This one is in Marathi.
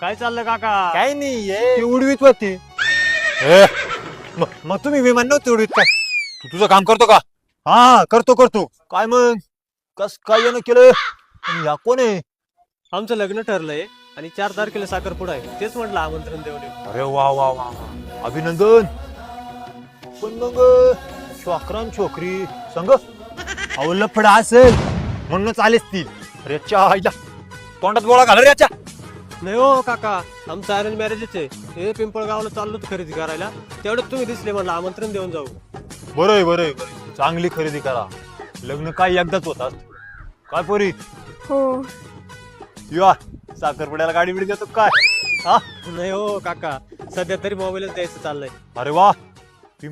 काय चाललं काका? काय नाही ते उडवीत होते. मग तुम्ही विमान नव्हते उडवीत काय? तू तुझं काम करतो का? हा करतो. काय मग कस काय येणं केलं? आणि या कोण आहे? आमचं लग्न ठरलंय आणि 4 तारखेला साखरपुडा आहे. तेच म्हटलं आमंत्रण देऊन येऊ. अरे वा वा वा अभिनंदन. पण मग छोकरान छोकरी संग अवलंब फडा असेल म्हणूनच आलेच ती. अरे आईला तोंडात गोळा घाल रे याच्या. नाही हो काका, आमचं अरेंज मॅरेजच आहे. हे पिंपळगावला चाललो होतो खरेदी करायला, तेवढ्यात तुम्ही दिसले, म्हणलं आमंत्रण देऊन जाऊ. बरं चांगली खरेदी करा. लग्न काय एकदाच होतात काय पोरी? हो. या साखरपुड्याला गाडी बिडी देतो काय? हा नाही हो काका, सध्या तरी मोबाईलच द्यायचं चाललंय. अरे वा